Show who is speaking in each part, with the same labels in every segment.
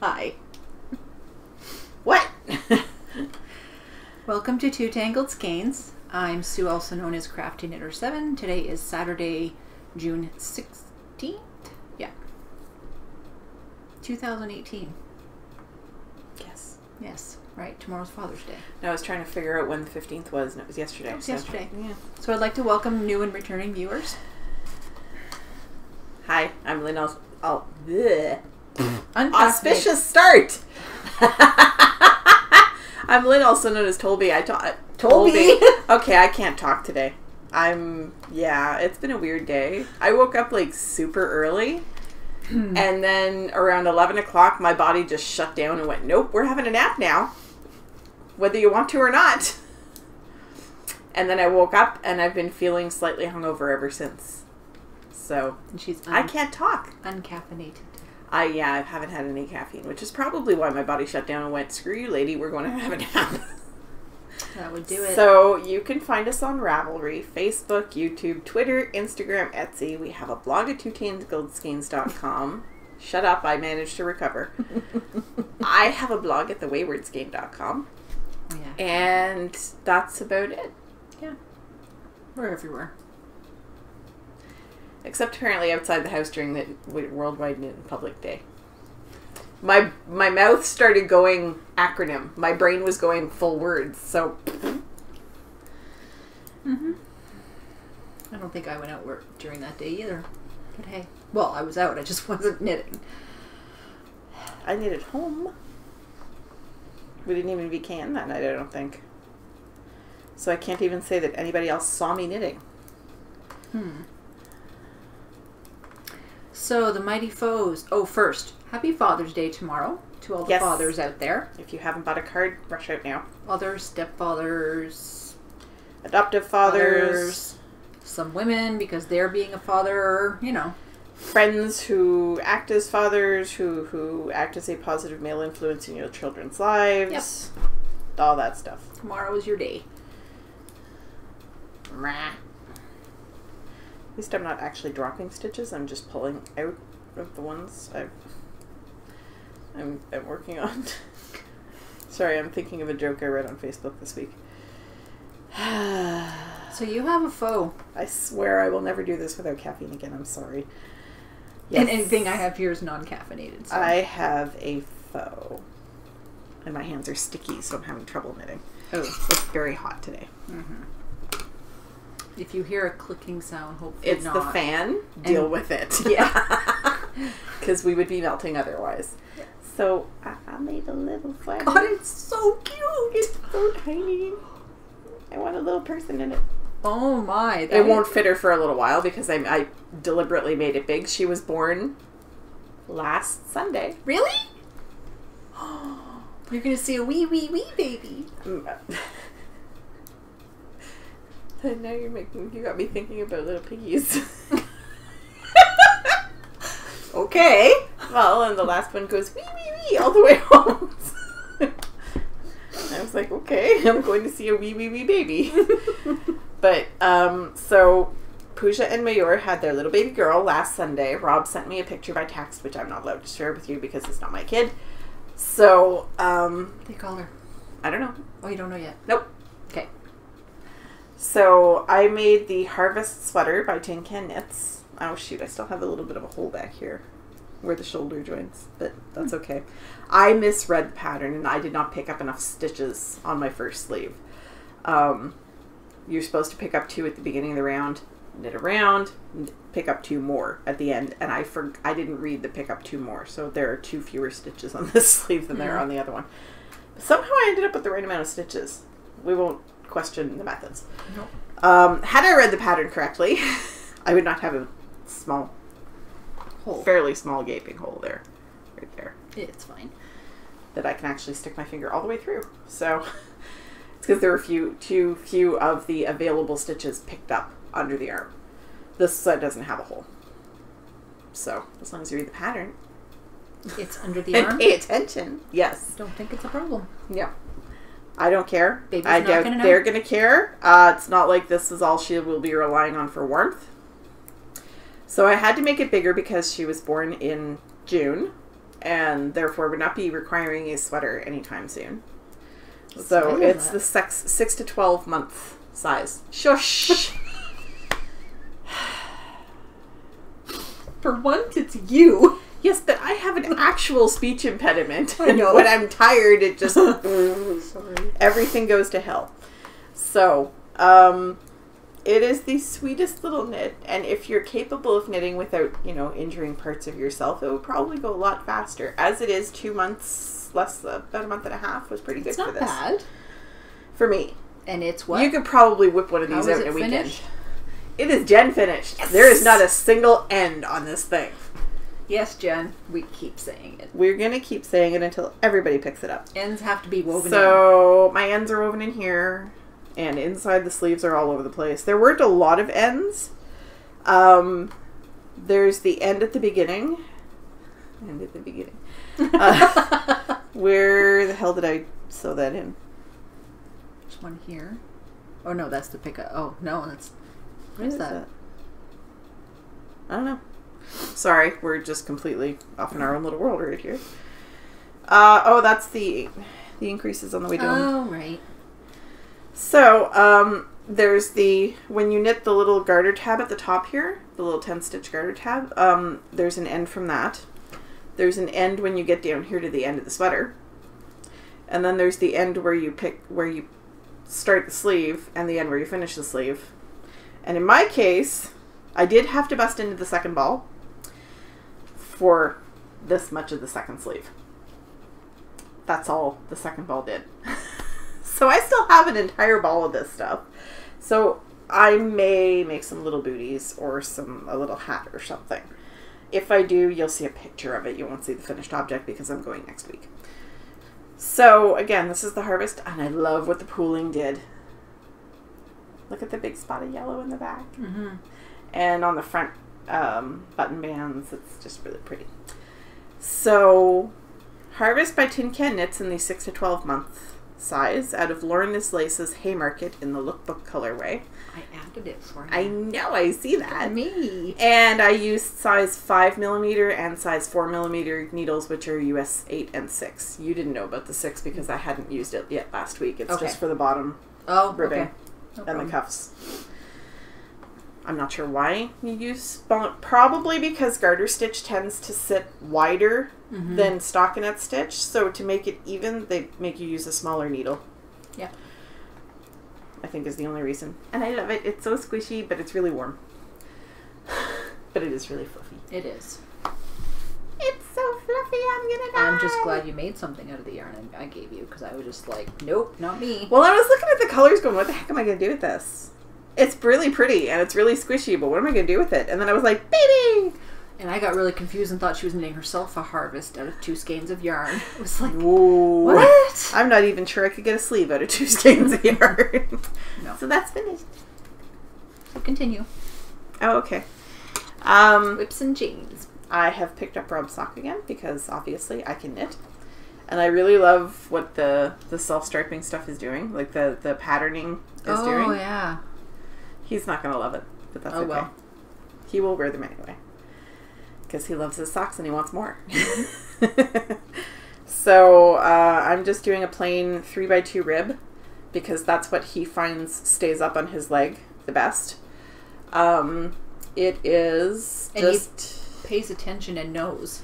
Speaker 1: Hi.
Speaker 2: What?
Speaker 1: Welcome to Two Tangled Skeins. I'm Sue, also known as Crafty Knitter 7. Today is Saturday, June 16th? Yeah. 2018.
Speaker 2: Yes.
Speaker 1: Yes, right. Tomorrow's Father's Day.
Speaker 2: No, I was trying to figure out when the 15th was, and it was yesterday.
Speaker 1: It was yesterday.
Speaker 2: Yeah.
Speaker 1: So I'd like to welcome new and returning viewers.
Speaker 2: Hi, I'm Lynne. Bleh.
Speaker 1: Uncaffeinated.
Speaker 2: Auspicious start! I'm Lynne, also known as Tolby.
Speaker 1: Tolby?
Speaker 2: Okay, I can't talk today. It's been a weird day. I woke up like super early, and then around 11 o'clock, my body just shut down and went, nope, we're having a nap now, whether you want to or not. And then I woke up, and I've been feeling slightly hungover ever since. So,
Speaker 1: And she's
Speaker 2: I can't talk.
Speaker 1: uncaffeinated.
Speaker 2: I haven't had any caffeine, which is probably why my body shut down and went, screw you, lady, we're going to have a nap.
Speaker 1: That would do it.
Speaker 2: So you can find us on Ravelry, Facebook, YouTube, Twitter, Instagram, Etsy. We have a blog at TangledSkeins.com. Shut up, I managed to recover. I have a blog at thewaywardskein.com.
Speaker 1: Yeah.
Speaker 2: And that's about it.
Speaker 1: Yeah. We're everywhere.
Speaker 2: Except apparently outside the house during the Worldwide Knit in Public Day. My mouth started going acronym. My brain was going full words. So,
Speaker 1: I don't think I went out work during that day either. But hey. Well, I was out. I just wasn't knitting.
Speaker 2: I knitted home. We didn't even can that night, I don't think. So I can't even say that anybody else saw me knitting.
Speaker 1: So, the mighty foes. Oh, first, happy Father's Day tomorrow to all the
Speaker 2: Yes.
Speaker 1: fathers out there.
Speaker 2: If you haven't bought a card, rush out now.
Speaker 1: Mothers, stepfathers,
Speaker 2: Adoptive fathers,
Speaker 1: some women because they're being a father, you know.
Speaker 2: friends who act as fathers, who act as a positive male influence in your children's lives.
Speaker 1: Yep.
Speaker 2: All that stuff.
Speaker 1: Tomorrow is your day.
Speaker 2: At least I'm not actually dropping stitches. I'm just pulling out of the ones I'm working on. Sorry, I'm thinking of a joke I read on Facebook this week.
Speaker 1: So you have a foe.
Speaker 2: I swear I will never do this without caffeine again. I'm sorry. Yes.
Speaker 1: And anything I have here is non-caffeinated. So.
Speaker 2: I have a foe. And my hands are sticky, so I'm having trouble knitting.
Speaker 1: Oh.
Speaker 2: It's very hot today.
Speaker 1: If you hear a clicking sound, hopefully
Speaker 2: It's
Speaker 1: not.
Speaker 2: the fan. Deal with it.
Speaker 1: Yeah.
Speaker 2: Because we would be melting otherwise.
Speaker 1: Yeah.
Speaker 2: So I made a little flag.
Speaker 1: God, it's so cute.
Speaker 2: It's so tiny. I want a little person in it.
Speaker 1: Oh my.
Speaker 2: It won't fit her for a little while because I deliberately made it big. She was born last Sunday.
Speaker 1: Really? You're going to see a wee baby.
Speaker 2: Now you got me thinking about little piggies.
Speaker 1: Okay.
Speaker 2: Well, and the last one goes wee all the way home. I was like, okay, I'm going to see a wee baby. But, so Pooja and Mayor had their little baby girl last Sunday. Rob sent me a picture by text, which I'm not allowed to share with you because it's not my kid. So,
Speaker 1: They call her.
Speaker 2: I don't know.
Speaker 1: Oh, you don't know yet?
Speaker 2: Nope.
Speaker 1: Okay.
Speaker 2: So, I made the Harvest sweater by Tin Can Knits. Oh, shoot, I still have a little bit of a hole back here where the shoulder joins, but that's okay. I misread the pattern, and I did not pick up enough stitches on my first sleeve. You're supposed to pick up 2 at the beginning of the round, knit around, pick up 2 more at the end, and I didn't read the pick up 2 more, so there are 2 fewer stitches on this sleeve than there are on the other one. But somehow I ended up with the right amount of stitches. We won't question the methods.
Speaker 1: Nope.
Speaker 2: Had I read the pattern correctly, I would not have a small, fairly small gaping hole there, right there.
Speaker 1: It's fine.
Speaker 2: That I can actually stick my finger all the way through. So it's because there were too few of the available stitches picked up under the arm. This doesn't have a hole. So as long as you read the pattern,
Speaker 1: It's under the
Speaker 2: and
Speaker 1: arm?
Speaker 2: pay attention. Yes.
Speaker 1: Don't think it's a problem.
Speaker 2: Yeah. I don't care.
Speaker 1: Baby's
Speaker 2: I
Speaker 1: not
Speaker 2: doubt
Speaker 1: gonna know.
Speaker 2: they're going to care. It's not like this is all she will be relying on for warmth. So I had to make it bigger because she was born in June. and therefore would not be requiring a sweater anytime soon. So it's the 6 to 12 month size. Shush!
Speaker 1: For once, it's you.
Speaker 2: Yes, but I have an actual speech impediment.
Speaker 1: I know.
Speaker 2: When I'm tired, it just...
Speaker 1: Sorry.
Speaker 2: Everything goes to hell. So, it is the sweetest little knit, and if you're capable of knitting without, injuring parts of yourself, it would probably go a lot faster. As it is, 2 months, about a month and a half was pretty good for this.
Speaker 1: It's not bad.
Speaker 2: For me.
Speaker 1: And it's what?
Speaker 2: You could probably whip one of these out in a weekend.
Speaker 1: Finished?
Speaker 2: It is Jen finished.
Speaker 1: Yes!
Speaker 2: There is not a single end on this thing.
Speaker 1: Yes, Jen. We keep saying it.
Speaker 2: We're going to keep saying it until everybody picks it up.
Speaker 1: Ends have to be woven in.
Speaker 2: So, my ends are woven in here. And inside the sleeves are all over the place. There weren't a lot of ends. There's the end at the beginning. End at the beginning. Where the hell did I sew that in?
Speaker 1: There's one here. Oh, no, that's the pickup. Oh, no, that's... What is that?
Speaker 2: I don't know. Sorry, we're just completely off in our own little world right here. That's the increases on the way down.
Speaker 1: Oh, right.
Speaker 2: So, there's when you knit the little garter tab at the top here, the little 10-stitch garter tab, there's an end from that. There's an end when you get down here to the end of the sweater. And then there's the end where you start the sleeve and the end where you finish the sleeve. And in my case, I did have to bust into the second ball for this much of the second sleeve. That's all the second ball did. So I still have an entire ball of this stuff. So I may make some little booties or a little hat or something. If I do, you'll see a picture of it. You won't see the finished object because I'm going next week. So again, this is the harvest, and I love what the pooling did. Look at the big spot of yellow in the back.
Speaker 1: Mm-hmm.
Speaker 2: And on the front button bands, it's just really pretty. So, Harvest by Tin Can Knits in the 6 to 12 month size out of Lauren Is Lace's Haymarket in the lookbook colorway.
Speaker 1: I added it for you.
Speaker 2: I know, I see that.
Speaker 1: Me.
Speaker 2: And I used size 5mm and size 4mm needles, which are US 8 and 6. You didn't know about the 6 because I hadn't used it yet last week. It's just for the bottom ribbing and the cuffs. I'm not sure why you use probably because garter stitch tends to sit wider than stockinette stitch. So to make it even, they make you use a smaller needle.
Speaker 1: Yeah.
Speaker 2: I think is the only reason. And I love it. It's so squishy, but it's really warm. But it is really fluffy.
Speaker 1: It is.
Speaker 2: It's so fluffy, I'm gonna die.
Speaker 1: I'm just glad you made something out of the yarn I gave you, because I was just like, nope, not me.
Speaker 2: Well, I was looking at the colors going, what the heck am I going to do with this? It's really pretty, and it's really squishy, but what am I going to do with it? And then I was like, baby!
Speaker 1: And I got really confused and thought she was knitting herself a harvest out of 2 skeins of yarn. It was like,
Speaker 2: whoa.
Speaker 1: What?
Speaker 2: I'm not even sure I could get a sleeve out of 2 skeins of yarn.
Speaker 1: No.
Speaker 2: So that's finished.
Speaker 1: So continue.
Speaker 2: Oh, okay.
Speaker 1: Whips and jeans.
Speaker 2: I have picked up Rob's sock again, because obviously I can knit. And I really love what the self-striping stuff is doing. Like the patterning is doing.
Speaker 1: Oh, yeah.
Speaker 2: He's not going to love it, but that's okay.
Speaker 1: Well.
Speaker 2: He will wear them anyway. Because he loves his socks and he wants more. So I'm just doing a plain 3x2 rib because that's what he finds stays up on his leg the best. It is
Speaker 1: and
Speaker 2: just...
Speaker 1: he pays attention and knows.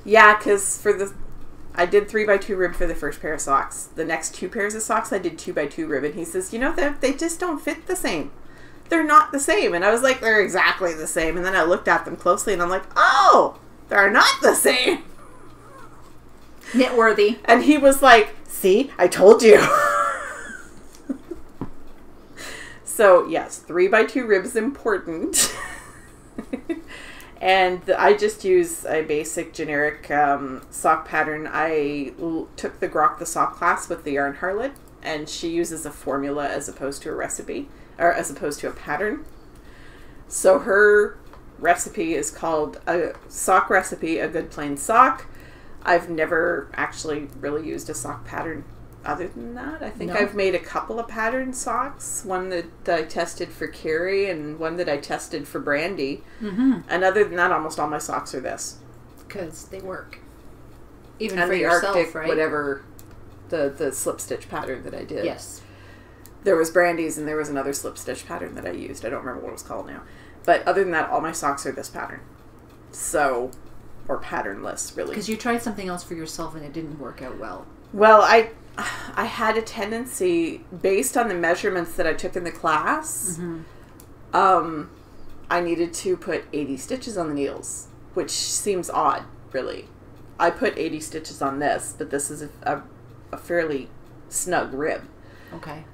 Speaker 2: Yeah, because I did 3x2 rib for the first pair of socks. The next 2 pairs of socks I did 2x2 rib, and he says, they just don't fit the same. They're not the same. And I was like, they're exactly the same. And then I looked at them closely and I'm like, oh, they're not the same.
Speaker 1: Knitworthy.
Speaker 2: And he was like, see, I told you. So yes, 3x2 rib is important. And I just use a basic generic sock pattern. I took the Grok the Sock class with the Yarn Harlot, and she uses a formula as opposed to a recipe. Or as opposed to a pattern. So her recipe is called a sock recipe, a good plain sock. I've never actually really used a sock pattern other than that. I think I've made a couple of pattern socks. One that I tested for Carrie and one that I tested for Brandy. And other than that, almost all my socks are this.
Speaker 1: Because they work. Even
Speaker 2: and
Speaker 1: for
Speaker 2: the
Speaker 1: yourself,
Speaker 2: Arctic,
Speaker 1: right?
Speaker 2: whatever, the slip stitch pattern that I did.
Speaker 1: Yes.
Speaker 2: There was Brandy's and there was another slip stitch pattern that I used. I don't remember what it was called now. But other than that, all my socks are this pattern. So, or patternless, really.
Speaker 1: Because you tried something else for yourself and it didn't work out well.
Speaker 2: Well, I had a tendency, based on the measurements that I took in the class, I needed to put 80 stitches on the needles, which seems odd, really. I put 80 stitches on this, but this is a fairly snug rib.
Speaker 1: Okay.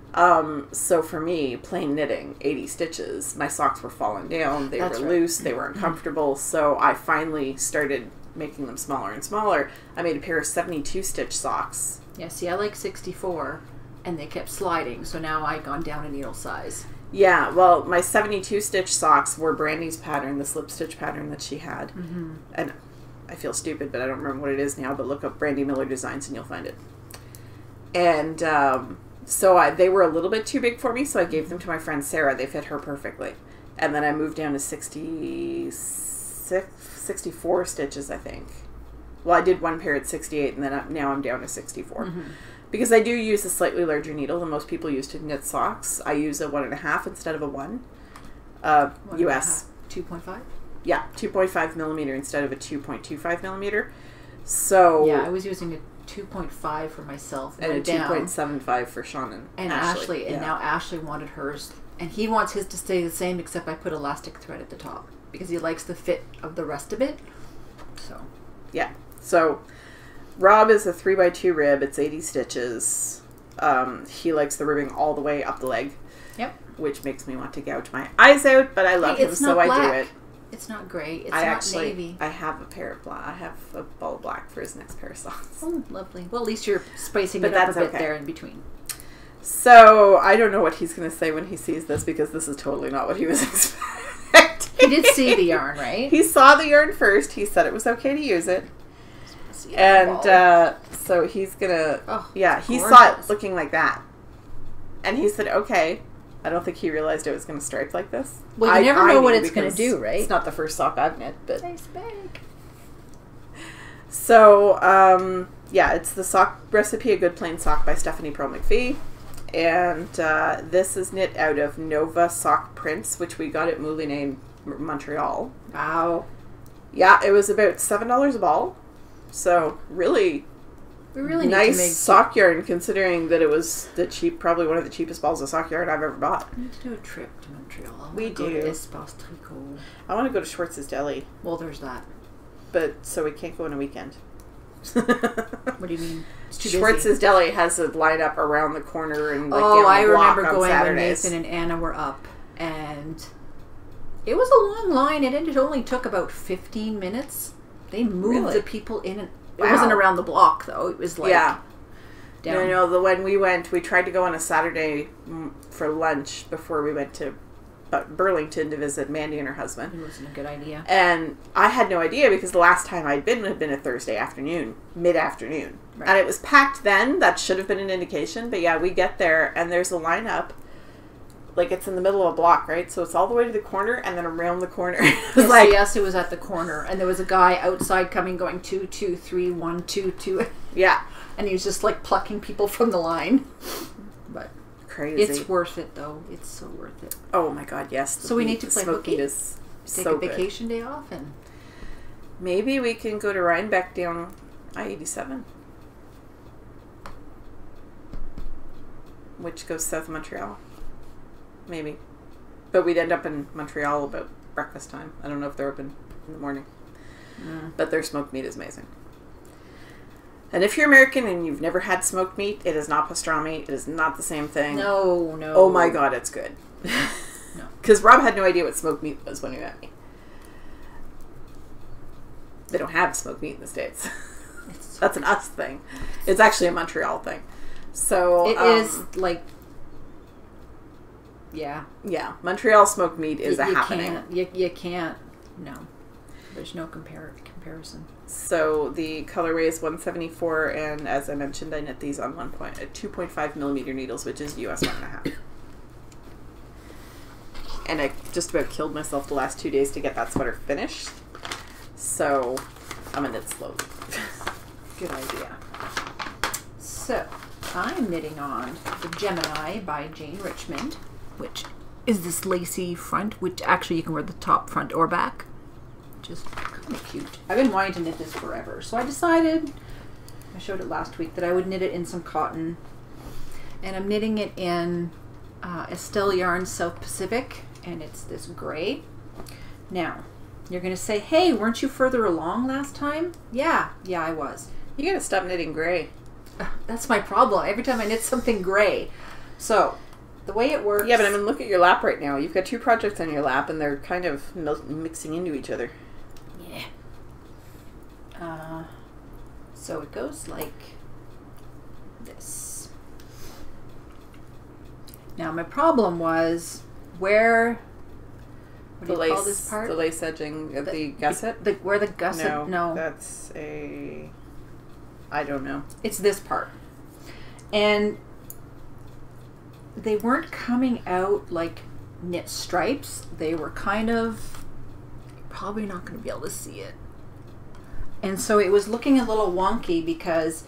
Speaker 2: So for me, plain knitting, 80 stitches, my socks were falling down, they were loose, they were uncomfortable, so I finally started making them smaller and smaller. I made a pair of 72 stitch socks.
Speaker 1: Yeah, see, I like 64, and they kept sliding, so now I've gone down a needle size.
Speaker 2: Yeah, well, my 72 stitch socks were Brandy's pattern, the slip stitch pattern that she had. And I feel stupid, but I don't remember what it is now, but look up Brandy Miller Designs and you'll find it. And so they were a little bit too big for me, so I gave them to my friend Sarah. They fit her perfectly. And then I moved down to 64 stitches, I think. Well, I did one pair at 68, and then now I'm down to 64. Because I do use a slightly larger needle than most people use to knit socks. I use a 1.5 instead of a 1. US.
Speaker 1: 2.5?
Speaker 2: Yeah, 2.5 millimeter instead of a 2.25 millimeter. So
Speaker 1: yeah, I was using a 2.5 for myself
Speaker 2: and a 2.75 for Sean
Speaker 1: and Ashley. And now Ashley wanted hers, and he wants his to stay the same, except I put elastic thread at the top because he likes the fit of the rest of it. So
Speaker 2: yeah, so Rob is a 3x2 rib. It's 80 stitches. He likes the ribbing all the way up the leg.
Speaker 1: Yep. Which
Speaker 2: makes me want to gouge my eyes out, but I love him, so I do it.
Speaker 1: It's not gray. It's not navy.
Speaker 2: I have a pair of black. I have a ball black for his next pair of socks.
Speaker 1: Oh, lovely. Well, at least you're spicing it up a bit there in between.
Speaker 2: So I don't know what he's going to say when he sees this, because this is totally not what he was expecting.
Speaker 1: He did see the yarn, right?
Speaker 2: He saw the yarn first. He said it was okay to use it. And so he's going to... Oh, yeah, he saw it looking like that. And he said, okay. I don't think he realized it was going to stripe like this.
Speaker 1: Well, you never know what it's going to do, right?
Speaker 2: It's not the first sock I've knit, but...
Speaker 1: Nice bag.
Speaker 2: So, yeah, it's the sock recipe, A Good Plain Sock by Stephanie Pearl McPhee. And this is knit out of Nova Sock Prints, which we got at Moulinet in Montreal.
Speaker 1: Wow.
Speaker 2: Yeah, it was about $7 a ball. So, really...
Speaker 1: We really need
Speaker 2: nice
Speaker 1: to make
Speaker 2: sock yarn, considering that it was probably one of the cheapest balls of sock yarn I've ever bought.
Speaker 1: We need to do a trip to Montreal.
Speaker 2: We do.
Speaker 1: Go to Espace Tricot.
Speaker 2: I want to go to Schwartz's Deli.
Speaker 1: Well, there's that.
Speaker 2: But, so we can't go on a weekend.
Speaker 1: What do you mean? It's too
Speaker 2: Schwartz's
Speaker 1: busy.
Speaker 2: Deli has a lineup around the corner and like
Speaker 1: oh,
Speaker 2: down
Speaker 1: I
Speaker 2: the block
Speaker 1: remember
Speaker 2: on
Speaker 1: going
Speaker 2: Saturdays.
Speaker 1: when Nathan and Anna were up, and it was a long line, and it only took about 15 minutes. They moved the people in, and it wasn't around the block though. It was like down.
Speaker 2: No, when we went, we tried to go on a Saturday for lunch before we went to Burlington to visit Mandy and her husband.
Speaker 1: It wasn't a good idea.
Speaker 2: And I had no idea, because the last time I'd been had been a Thursday afternoon, mid-afternoon. Right. And it was packed then. That should have been an indication. But yeah, we get there and there's a lineup. Like, it's in the middle of a block, right? So it's all the way to the corner and then around the corner.
Speaker 1: Yes, it was at the corner. And there was a guy outside coming going 2, 2, 3, 1, 2, 2.
Speaker 2: Yeah.
Speaker 1: And he was just like plucking people from the line. But
Speaker 2: crazy.
Speaker 1: it's worth it though. It's so worth it.
Speaker 2: Oh my god, yes.
Speaker 1: So we need to play hooky.
Speaker 2: Take
Speaker 1: a vacation day off, and
Speaker 2: maybe we can go to Rhinebeck down I-87, which goes south of Montreal. Maybe. But we'd end up in Montreal about breakfast time. I don't know if they're open in the morning. But their smoked meat is amazing. And if you're American and you've never had smoked meat, it is not pastrami. It is not the same thing.
Speaker 1: No.
Speaker 2: Oh my god, it's good.
Speaker 1: No.
Speaker 2: Because Rob had no idea what smoked meat was when he met me. They don't have smoked meat in the States. That's an us thing. It's actually a Montreal thing. So
Speaker 1: it is like... Yeah.
Speaker 2: Yeah. Montreal smoked meat is a happening.
Speaker 1: You can't. No. There's no comparison.
Speaker 2: So the colorway is 174, and as I mentioned, I knit these on 2.5 millimeter needles, which is US 1.5. And I just about killed myself the last 2 days to get that sweater finished. So I'm gonna knit slowly.
Speaker 1: Good idea. So, I'm knitting on the Gemini by Jane Richmond, which is this lacy front, which actually you can wear the top, front, or back. Just kind of cute. I've been wanting to knit this forever, so I decided, I showed it last week, that I would knit it in some cotton. And I'm knitting it in Estelle Yarn South Pacific, and it's this gray. Now, you're going to say, hey, weren't you further along last time? Yeah, I was.
Speaker 2: You got to stop knitting gray.
Speaker 1: That's my problem. Every time I knit something gray. So, the way it works...
Speaker 2: Yeah, but I mean, look at your lap right now. You've got 2 projects on your lap, and they're kind of mixing into each other.
Speaker 1: Yeah. So it goes like this. Now, my problem was where... What do you call this part?
Speaker 2: The lace edging of the gusset?
Speaker 1: Where the gusset... No.
Speaker 2: That's a... I don't know.
Speaker 1: It's this part. And they weren't coming out like knit stripes. They were kind of... Probably not going to be able to see it. And so it was looking a little wonky because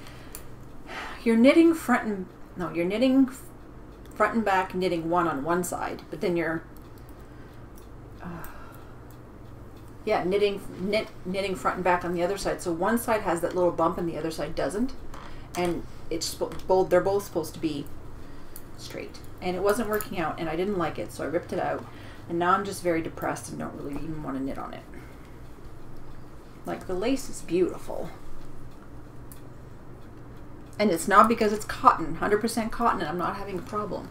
Speaker 1: you're knitting front and... No, you're knitting front and back, knitting one on one side. But then you're... yeah, knitting front and back on the other side. So one side has that little bump and the other side doesn't. And it's both, they're both supposed to be straight. And it wasn't working out, and I didn't like it, so I ripped it out. And now I'm just very depressed and don't really even want to knit on it. Like, the lace is beautiful. And it's not because it's cotton, 100% cotton, and I'm not having a problem.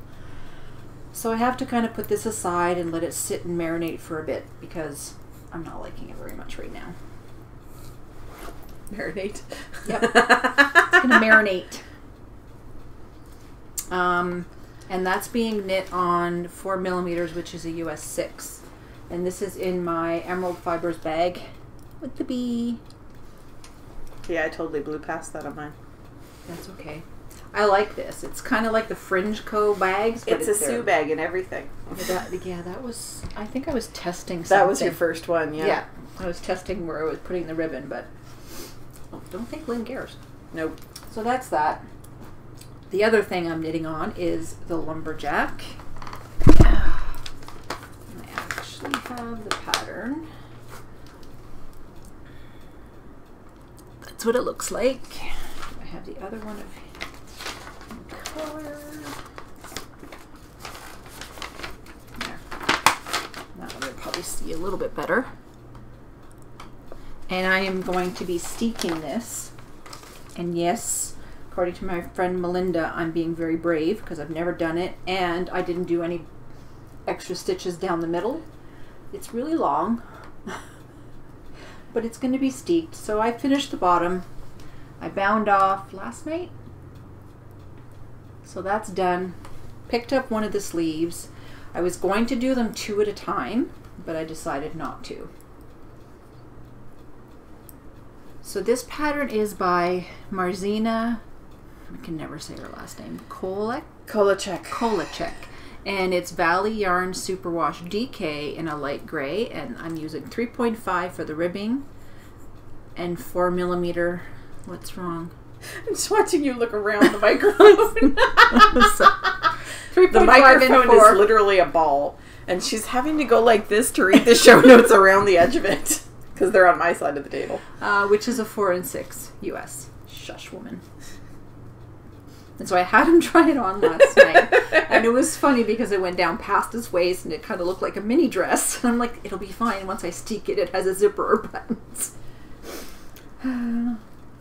Speaker 1: So I have to kind of put this aside and let it sit and marinate for a bit because I'm not liking it very much right now.
Speaker 2: Marinate?
Speaker 1: Yep. It's going to marinate. And that's being knit on 4mm, which is a US 6. And this is in my Emerald Fibers bag with the bee.
Speaker 2: Yeah, I totally blew past that on mine.
Speaker 1: That's okay. I like this. It's kind of like the Fringe Co. bags. But
Speaker 2: it's a Sue bag and everything.
Speaker 1: Yeah, that was... I think I was testing something.
Speaker 2: That was your first one, yeah.
Speaker 1: Yeah. I was testing where I was putting the ribbon, but... Oh, don't think Lynn cares.
Speaker 2: Nope.
Speaker 1: So that's that. The other thing I'm knitting on is the Lumberjack. I actually have the pattern. That's what it looks like. I have the other one of color. There. That one you'll probably see a little bit better. And I am going to be steeking this. And yes, according to my friend Melinda, I'm being very brave because I've never done it. And I didn't do any extra stitches down the middle. It's really long. But it's going to be steeked. So I finished the bottom. I bound off last night. So that's done. Picked up one of the sleeves. I was going to do them 2 at a time, but I decided not to. So this pattern is by Marzina, I can never say her last name, Kolacek. And it's Valley Yarn Superwash DK in a light gray, and I'm using 3.5 for the ribbing and 4mm. What's wrong?
Speaker 2: I'm just watching you look around the microphone. The microphone is literally a ball, and she's having to go like this to read the show notes around the edge of it because they're on my side of the table.
Speaker 1: Which is a 4 and 6 US. Shush, woman. And so I had him try it on last night, and it was funny because it went down past his waist, and it kind of looked like a mini dress. And I'm like, it'll be fine once I steek it. It has a zipper or buttons.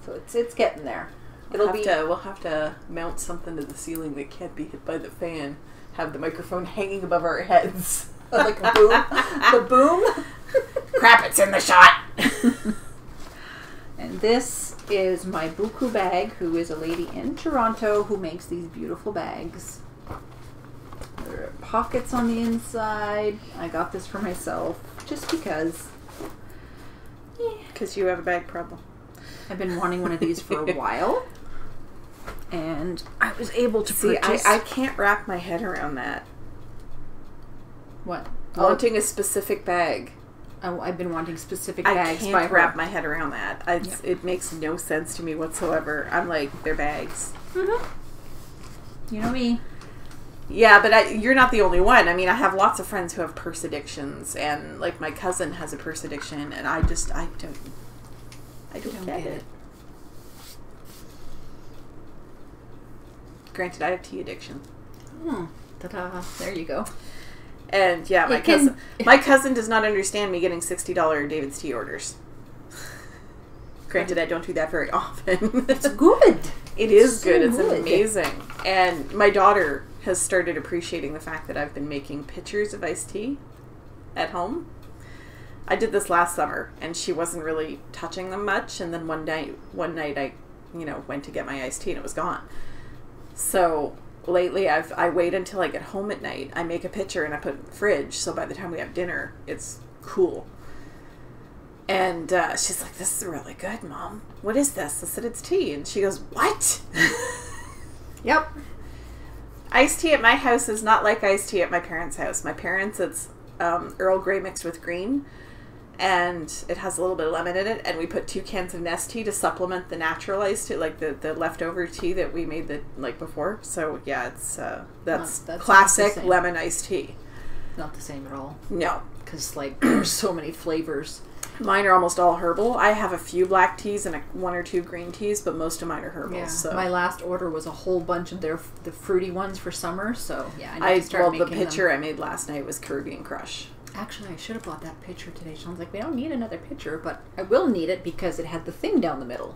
Speaker 1: So it's getting there.
Speaker 2: We'll have to mount something to the ceiling that can't be hit by the fan. Have the microphone hanging above our heads.
Speaker 1: Like a boom. The boom.
Speaker 2: Crap, it's in the shot.
Speaker 1: And this is my Buku bag, who is a lady in Toronto who makes these beautiful bags. There are pockets on the inside. I got this for myself just because.
Speaker 2: Because you have a bag problem.
Speaker 1: I've been wanting one of these for a while. And I was able to purchase...
Speaker 2: I can't wrap my head around that.
Speaker 1: What?
Speaker 2: Wanting a specific bag.
Speaker 1: I've been wanting specific bags.
Speaker 2: I can't wrap my head around that. It makes no sense to me whatsoever. I'm like, they're bags.
Speaker 1: Mm-hmm. You know me.
Speaker 2: Yeah, but you're not the only one. I mean, I have lots of friends who have purse addictions, and like my cousin has a purse addiction, and I don't get it. Granted, I have tea addiction.
Speaker 1: Ta-da. There you go.
Speaker 2: And yeah, my cousin does not understand me getting $60 David's tea orders. Granted, I don't do that very often.
Speaker 1: It's good.
Speaker 2: It is good. It's amazing. And my daughter has started appreciating the fact that I've been making pitchers of iced tea at home. I did this last summer, and she wasn't really touching them much. And then one night I, went to get my iced tea, and it was gone. So lately, I wait until I get home at night. I make a pitcher and I put it in the fridge, so by the time we have dinner, it's cool. And she's like, "This is really good, Mom. What is this?" I said, "It's tea." And she goes, "What?"
Speaker 1: Yep.
Speaker 2: Iced tea at my house is not like iced tea at my parents' house. My parents, it's Earl Grey mixed with green, and it has a little bit of lemon in it, and we put 2 cans of Nest tea to supplement the natural iced tea, like the leftover tea that we made before. So yeah, it's that's classic lemon iced tea.
Speaker 1: Not the same at all.
Speaker 2: No,
Speaker 1: because there's so many flavors.
Speaker 2: Mine are almost all herbal. I have a few black teas and 1 or 2 green teas, but most of mine are herbal. Yeah. So
Speaker 1: my last order was a whole bunch of the fruity ones for summer. So yeah, I need to start making
Speaker 2: the pitcher I made last night was Caribbean Crush.
Speaker 1: Actually, I should have bought that pitcher today. Sean's like, we don't need another pitcher, but I will need it because it had the thing down the middle.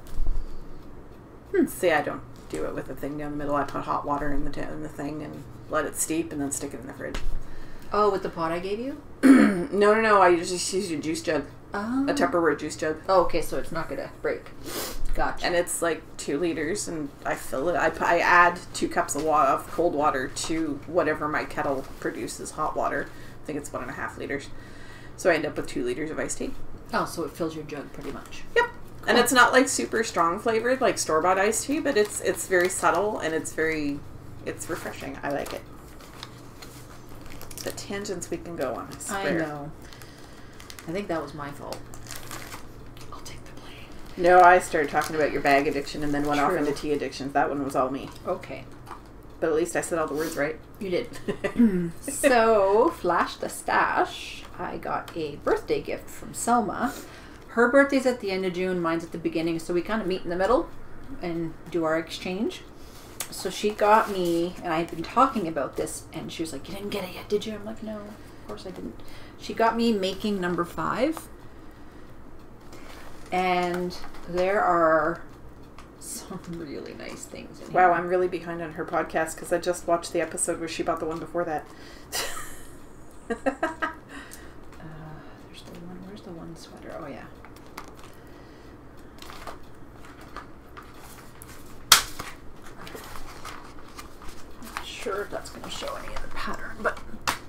Speaker 2: See, I don't do it with the thing down the middle. I put hot water in the thing and let it steep and then stick it in the fridge.
Speaker 1: Oh, with the pot I gave you?
Speaker 2: No. I just use a juice jug.
Speaker 1: Oh.
Speaker 2: A Tupperware juice jug.
Speaker 1: Oh, okay, so it's not going to break. Gotcha.
Speaker 2: And it's 2 liters, and I fill it. I add 2 cups of cold water to whatever my kettle produces, hot water. I think it's 1.5 liters. So I end up with 2 liters of iced tea.
Speaker 1: Oh, so it fills your jug pretty much.
Speaker 2: Yep. Cool. And it's not super strong flavored like store-bought iced tea, but it's very subtle, and it's refreshing. I like it. The tangents we can go on, I swear.
Speaker 1: I know. I think that was my fault. I'll take the blame.
Speaker 2: No, I started talking about your bag addiction and then went off into tea addictions. That one was all me.
Speaker 1: Okay.
Speaker 2: But at least I said all the words right.
Speaker 1: You did. So, Flash the Stash, I got a birthday gift from Selma. Her birthday's at the end of June, mine's at the beginning, so we kind of meet in the middle and do our exchange. So she got me, and I had been talking about this, and she was like, "You didn't get it yet, did you?" I'm like, "No, of course I didn't." She got me Making Number 5. And there are some really nice things in here.
Speaker 2: Wow, I'm really behind on her podcast because I just watched the episode where she bought the one before that.
Speaker 1: There's the one. Where's the one sweater? Oh, yeah. Not sure if that's going to show any of the pattern, but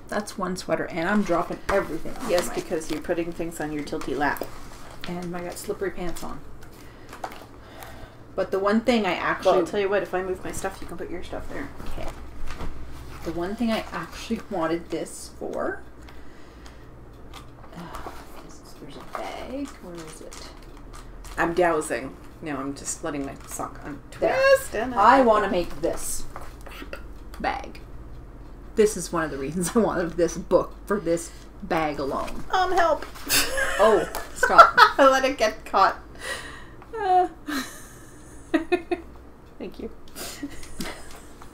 Speaker 1: that's one sweater, and I'm dropping everything on.
Speaker 2: Yes, because you're putting things on your tilty lap.
Speaker 1: And I got slippery pants on. But the one thing I actually...
Speaker 2: Well, I'll tell you what, if I move my stuff, you can put your stuff there.
Speaker 1: Okay. The one thing I actually wanted this for... there's a bag. Where is it?
Speaker 2: I'm dowsing. No, I'm just letting my sock
Speaker 1: untwist. I want to make this bag. This is one of the reasons I wanted this book for this bag alone.
Speaker 2: Help.
Speaker 1: Oh, stop.
Speaker 2: I let it get caught. Thank you.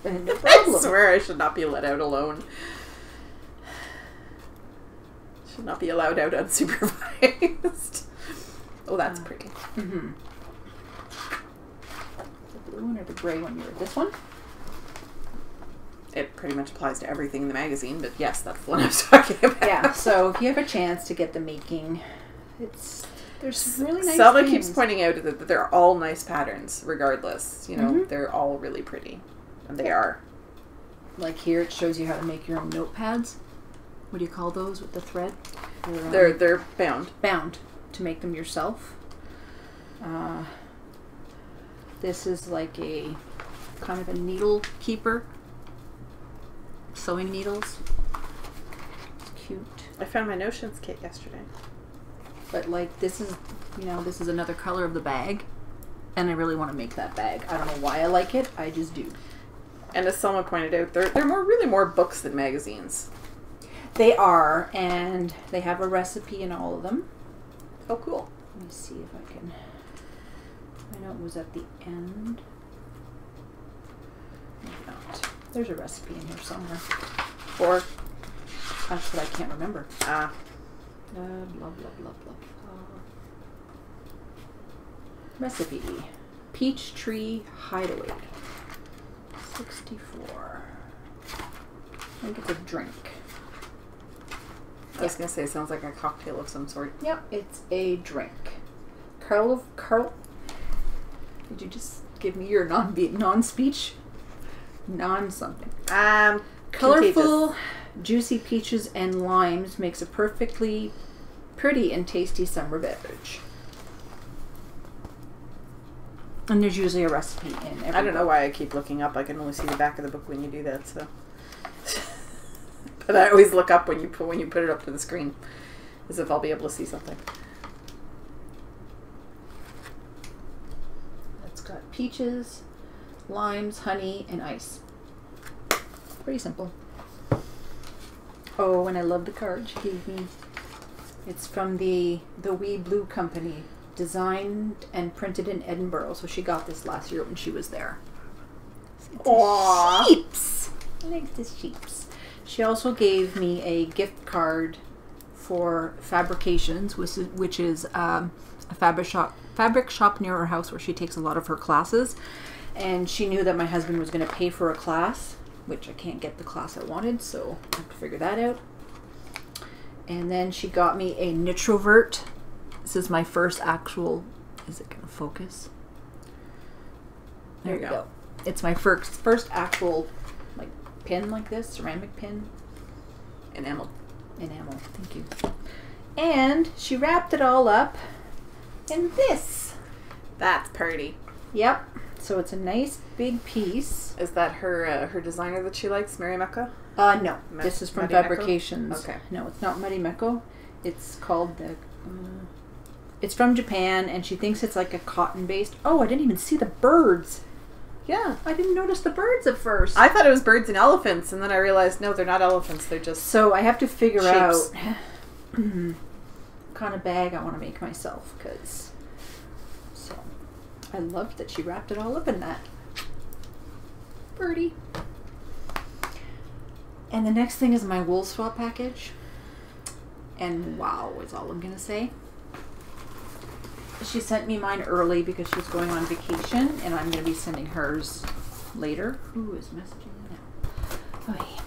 Speaker 1: No problem.
Speaker 2: I swear I should not be let out alone. Should not be allowed out unsupervised. Oh, that's pretty.
Speaker 1: Mm-hmm. The blue one or the gray one? This one?
Speaker 2: It pretty much applies to everything in the magazine, but yes, that's the one I was talking about.
Speaker 1: Yeah, so if you have a chance to get the Making, there's really nice
Speaker 2: Selma
Speaker 1: things.
Speaker 2: keeps pointing out that they're all nice patterns, regardless. They're all really pretty. And they are.
Speaker 1: Like here, it shows you how to make your own notepads. What do you call those with the thread?
Speaker 2: They're bound.
Speaker 1: Bound to make them yourself. This is like a kind of a needle keeper. Sewing needles. It's cute.
Speaker 2: I found my notions kit yesterday.
Speaker 1: But like this is, you know, this is another color of the bag. And I really want to make that bag. I don't know why I like it. I just do.
Speaker 2: And as Selma pointed out, they're really more books than magazines.
Speaker 1: They are, and they have a recipe in all of them.
Speaker 2: Oh, cool.
Speaker 1: Let me see if I can. I know it was at the end. Maybe not. There's a recipe in here somewhere.
Speaker 2: Or
Speaker 1: that's what I can't remember.
Speaker 2: Ah.
Speaker 1: Blah blah blah blah blah. Recipe: Peach Tree Hideaway. 64. I think it's a drink.
Speaker 2: I was going to say, it sounds like a cocktail of some sort.
Speaker 1: Yep, it's a drink. Carl. Did you just give me your non-speech? Non-something. Colorful, juicy peaches and limes makes a perfectly pretty and tasty summer beverage. And there's usually a recipe in every
Speaker 2: I don't know why I keep looking up. I can only see the back of the book when you do that, so. But I always look up when you put it up to the screen, as if I'll be able to see something.
Speaker 1: It's got peaches, limes, honey, and ice. Pretty simple. Oh, and I love the card she gave me. It's from the Wee Blue Company. Designed and printed in Edinburgh, so she got this last year when she was there.
Speaker 2: Aww.
Speaker 1: Sheeps! I like the sheeps. She also gave me a gift card for Fabrications, which is a fabric shop near her house where she takes a lot of her classes. And she knew that my husband was going to pay for a class, which I can't get the class I wanted, so I have to figure that out. And then she got me a Nitrovert. This is my first actual. Is it going to focus? There we go. It's my first actual like pin like this, ceramic pin.
Speaker 2: Enamel.
Speaker 1: Thank you. And she wrapped it all up in this.
Speaker 2: That's pretty.
Speaker 1: Yep. So it's a nice big piece.
Speaker 2: Is that her designer that she likes, Mary Mecca?
Speaker 1: No. This is from
Speaker 2: Muddy
Speaker 1: Fabrications.
Speaker 2: Mecco? Okay.
Speaker 1: No, it's not Muddy Mecco. It's called the. It's from Japan, and she thinks it's like a cotton-based. Oh, I didn't even see the birds. Yeah, I didn't notice the birds at first.
Speaker 2: I thought it was birds and elephants, and then I realized, no, they're not elephants. They're just
Speaker 1: So I have to figure out
Speaker 2: shapes.
Speaker 1: what kind of bag I want to make myself, because... So, I loved that she wrapped it all up in that. Birdie. And the next thing is my wool swap package. And wow, is all I'm going to say. She sent me mine early because she's going on vacation, and I'm going to be sending hers later. Who is messaging now? Okay.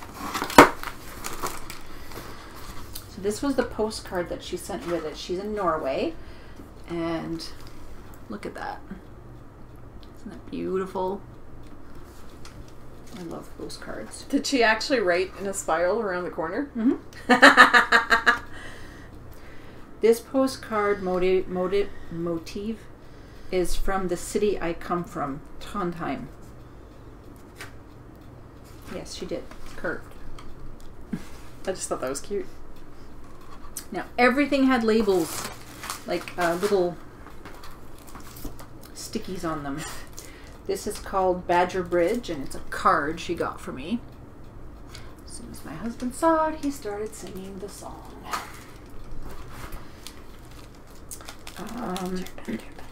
Speaker 1: So this was the postcard that she sent with it. She's in Norway, and look at that. Isn't that beautiful? I love postcards.
Speaker 2: Did she actually write in a spiral around the corner?
Speaker 1: Mm-hmm. This postcard motif is from the city I come from, Trondheim. Yes, she did. It's curved.
Speaker 2: I just thought that was cute.
Speaker 1: Now, everything had labels, like little stickies on them. This is called Badger Bridge, and it's a card she got for me. As soon as my husband saw it, he started singing the song.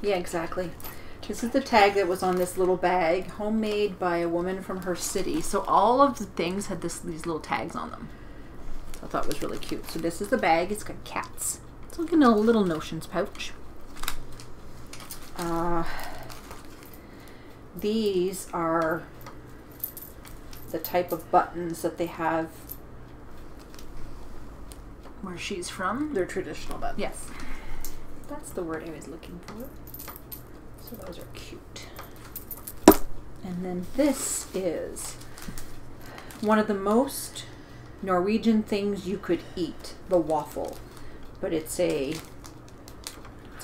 Speaker 1: Yeah, exactly. This is the tag that was on this little bag, homemade by a woman from her city. So all of the things had these little tags on them. I thought it was really cute. So this is the bag. It's got cats. It's like in a little notions pouch. These are the type of buttons that they have where she's from.
Speaker 2: They're traditional buttons.
Speaker 1: Yes. That's the word I was looking for. So those are cute. And then this is one of the most Norwegian things you could eat, the waffle. But it's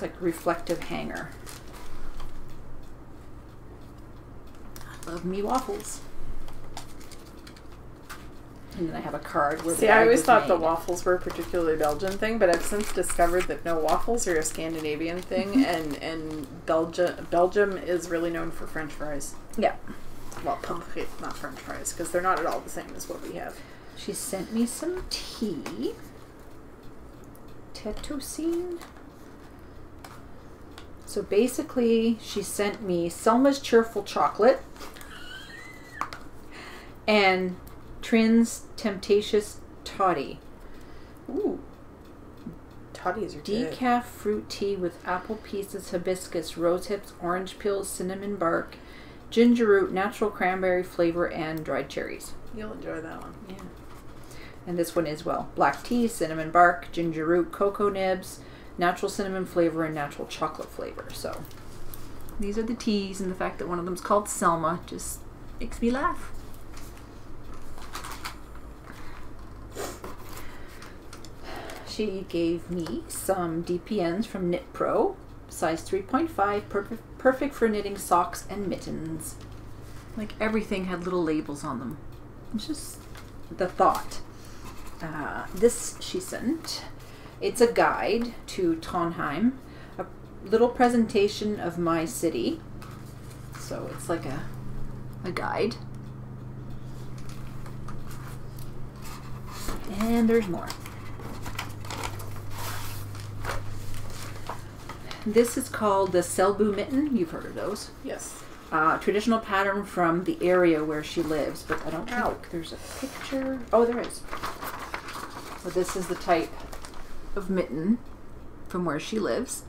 Speaker 1: like reflective hanger. I love me waffles. And then I have a card where
Speaker 2: I always thought the waffles were a particularly Belgian thing, but I've since discovered that no, waffles are a Scandinavian thing, and Belgium is really known for French fries.
Speaker 1: Yeah.
Speaker 2: Well, pommes frites, not French fries, because they're not at all the same as what we have.
Speaker 1: She sent me some tea. Tetosine. So basically, she sent me Selma's Cheerful Chocolate and Trin's Temptatious Toddy.
Speaker 2: Ooh. Toddies are good.
Speaker 1: Decaf fruit tea with apple pieces, hibiscus, rose hips, orange peels, cinnamon bark, ginger root, natural cranberry flavor, and dried cherries.
Speaker 2: You'll enjoy that one.
Speaker 1: Yeah. And this one is, well, black tea, cinnamon bark, ginger root, cocoa nibs, natural cinnamon flavor, and natural chocolate flavor. So these are the teas, and the fact that one of them's called Selma just makes me laugh. She gave me some DPNs from Knit Pro, size 3.5, perfect for knitting socks and mittens. Like, everything had little labels on them. It's just the thought. This she sent. It's a guide to Trondheim, a little presentation of my city. So it's like a guide. And there's more. This is called the Selbu mitten. You've heard of those.
Speaker 2: Yes.
Speaker 1: Traditional pattern from the area where she lives, but I don't think there's a picture. Oh, there is. But this is the type of mitten from where she lives.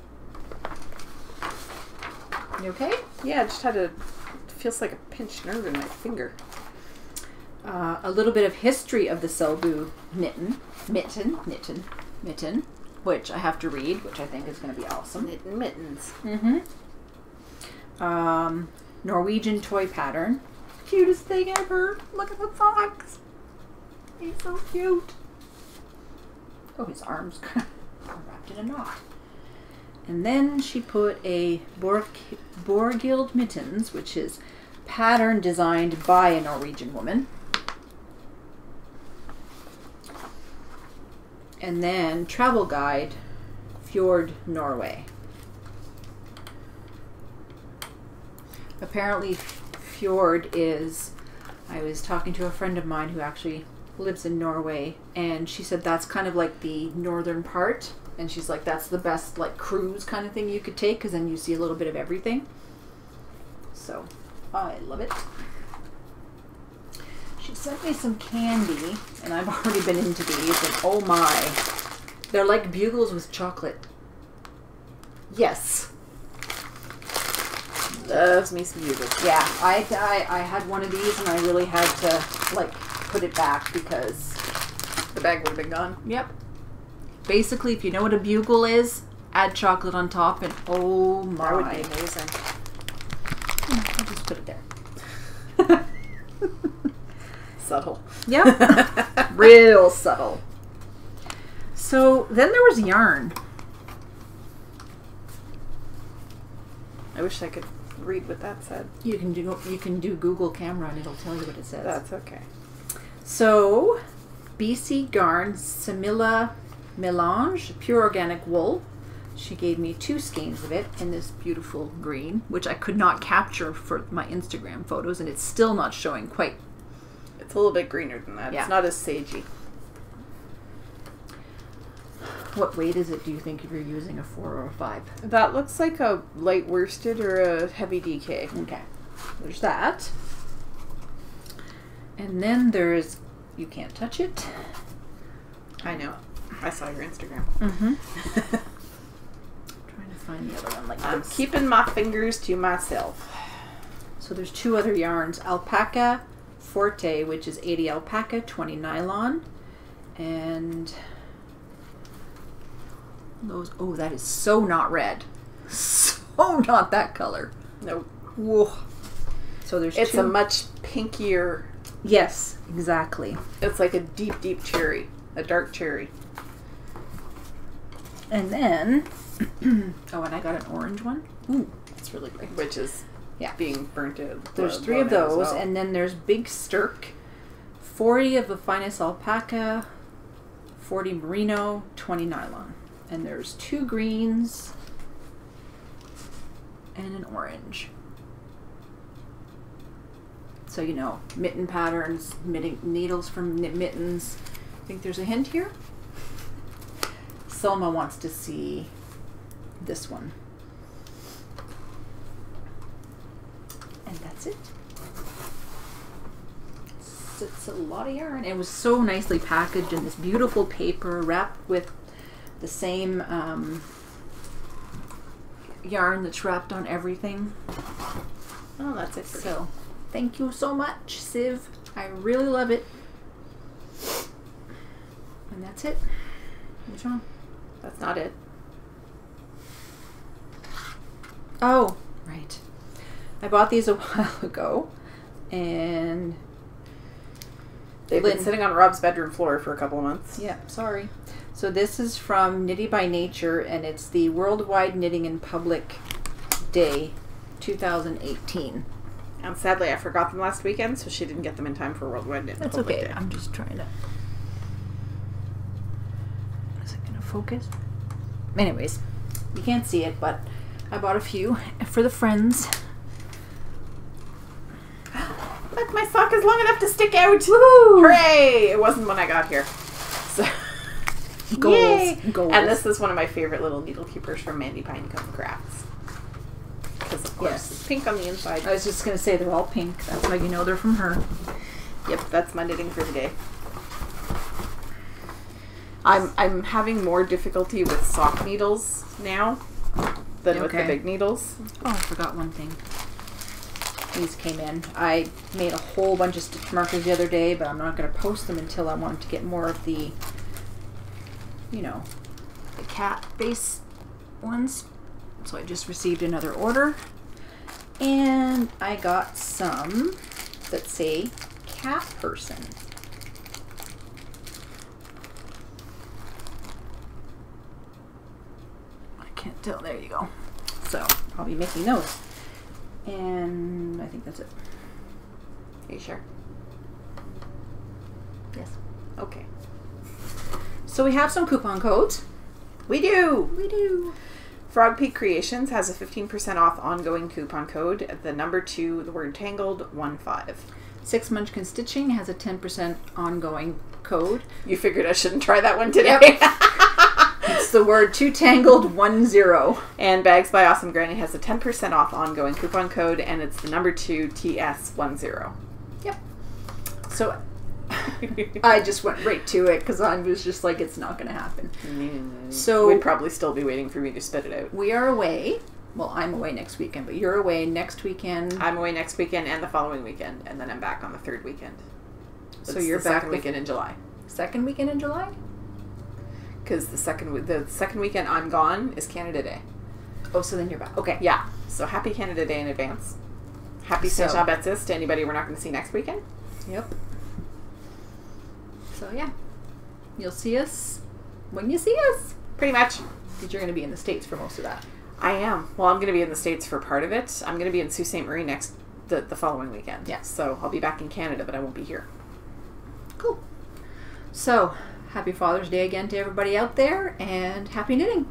Speaker 1: You okay?
Speaker 2: Yeah, I just had it feels like a pinched nerve in my finger.
Speaker 1: A little bit of history of the Selbu mitten, which I have to read, which I think is going to be awesome.
Speaker 2: Knitting mittens.
Speaker 1: Norwegian toy pattern. Cutest thing ever. Look at the socks. He's so cute. Oh, his arms kind of wrapped in a knot. And then she put a Borghild mittens, which is pattern designed by a Norwegian woman. And then travel guide, Fjord, Norway. Apparently Fjord is, I was talking to a friend of mine who actually lives in Norway, and she said that's kind of like the northern part, and she's like, that's the best like cruise kind of thing you could take, because then you see a little bit of everything. So I love it. She sent me some candy, and I've already been into these, and oh my, they're like bugles with chocolate. Yes.
Speaker 2: Loves me some bugles.
Speaker 1: Yeah, I had one of these, and I really had to like put it back because
Speaker 2: the bag would have been gone.
Speaker 1: Yep. Basically, if you know what a bugle is, add chocolate on top, and oh my.
Speaker 2: That would be amazing.
Speaker 1: I'll just put it there.
Speaker 2: Subtle.
Speaker 1: Yep. Real subtle. So then there was yarn.
Speaker 2: I wish I could read what that said.
Speaker 1: You can do Google Camera and it'll tell you what it says.
Speaker 2: That's okay.
Speaker 1: So BC Garn Samila Melange pure organic wool. She gave me 2 skeins of it in this beautiful green, which I could not capture for my Instagram photos, and it's still not showing quite.
Speaker 2: It's a little bit greener than that. Yeah. It's not as sagey.
Speaker 1: What weight is it, do you think, if you're using a 4 or a 5?
Speaker 2: That looks like a light worsted or a heavy DK.
Speaker 1: Okay. There's that. And then there's, you can't touch it.
Speaker 2: I know. I saw your Instagram.
Speaker 1: Mm-hmm. Trying to find the other one like
Speaker 2: I'm
Speaker 1: this.
Speaker 2: keeping my fingers to myself.
Speaker 1: So there's 2 other yarns. Alpaca Forte, which is 80 alpaca, 20 nylon. And those, oh, that is so not red. So not that color.
Speaker 2: Nope.
Speaker 1: Whoa. So there's
Speaker 2: It's
Speaker 1: 2.
Speaker 2: a much pinkier.
Speaker 1: Yes, exactly.
Speaker 2: It's like a deep, deep cherry. A dark cherry.
Speaker 1: And then, oh, and I got an orange one. Ooh, that's really great.
Speaker 2: Which is being burnt out.
Speaker 1: There's 3 of those, well. And then there's Big Stirk 40 of the finest alpaca, 40 merino, 20 nylon. And there's 2 greens and an orange. So, you know, mitten patterns, needles from mittens. I think there's a hint here. Selma wants to see this one. And that's it. It's a lot of yarn. It was so nicely packaged in this beautiful paper, wrapped with the same yarn that's wrapped on everything.
Speaker 2: Oh, that's it.
Speaker 1: So, thank you so much, Siv. I really love it. And that's it. What's wrong?
Speaker 2: That's not it.
Speaker 1: Oh, right. I bought these a while ago, and
Speaker 2: they've been sitting on Rob's bedroom floor for a couple of months.
Speaker 1: Yeah, sorry. So this is from Knitty by Nature, and it's the Worldwide Knitting in Public Day 2018.
Speaker 2: And sadly, I forgot them last weekend, so she didn't get them in time for Worldwide Knitting in Public Day.
Speaker 1: That's okay. I'm just trying to... Is it going to focus? Anyways, you can't see it, but I bought a few for the friends.
Speaker 2: Look, my sock is long enough to stick out.
Speaker 1: Woohoo!
Speaker 2: Hooray! It wasn't when I got here. So,
Speaker 1: goals.
Speaker 2: Yay!
Speaker 1: Goals.
Speaker 2: And this is one of my favorite little needle keepers from Mandy Pinecone Crafts. Because, of course, it's pink on the inside.
Speaker 1: I was just going to say they're all pink. That's how you know they're from her.
Speaker 2: Yep, that's my knitting for the day. I'm having more difficulty with sock needles now than with the big needles.
Speaker 1: Oh, I forgot one thing. These came in. I made a whole bunch of stitch markers the other day, but I'm not going to post them until I want to get more of the, you know, the cat base ones. So I just received another order. And I got some that say cat person. I can't tell. There you go. So I'll be making those. And I think that's it.
Speaker 2: Are you sure?
Speaker 1: Yes.
Speaker 2: Okay.
Speaker 1: So we have some coupon codes.
Speaker 2: We do!
Speaker 1: We do.
Speaker 2: Frog Peak Creations has a 15% off ongoing coupon code. The number 2, the word Tangled, 15.
Speaker 1: 6 Munchkin Stitching has a 10% ongoing code.
Speaker 2: You figured I shouldn't try that one today.
Speaker 1: Yep. It's the word 2 Tangled 10.
Speaker 2: And Bags by Awesome Granny has a 10% off ongoing coupon code, and it's the number 2 TS10.
Speaker 1: Yep. So I just went right to it because I was just like, it's not going to happen. So
Speaker 2: we'd probably still be waiting for me to spit it out.
Speaker 1: We are away. Well, I'm away next weekend, but you're away next weekend.
Speaker 2: I'm away next weekend and the following weekend, and then I'm back on the 3rd weekend.
Speaker 1: So you're back
Speaker 2: second weekend in July.
Speaker 1: Second weekend in July?
Speaker 2: Because the second weekend I'm gone is Canada Day.
Speaker 1: Oh, so then you're back. Okay.
Speaker 2: Yeah. So happy Canada Day in advance. Happy Saint Jean Baptiste to anybody we're not going to see next weekend.
Speaker 1: Yep. So yeah, you'll see us when you see us.
Speaker 2: Pretty much.
Speaker 1: Because you're going to be in the States for most of that.
Speaker 2: I am. Well, I'm going to be in the States for part of it. I'm going to be in Sault Ste. Marie the following weekend.
Speaker 1: Yeah.
Speaker 2: So I'll be back in Canada, but I won't be here.
Speaker 1: Cool. So, happy Father's Day again to everybody out there, and happy knitting.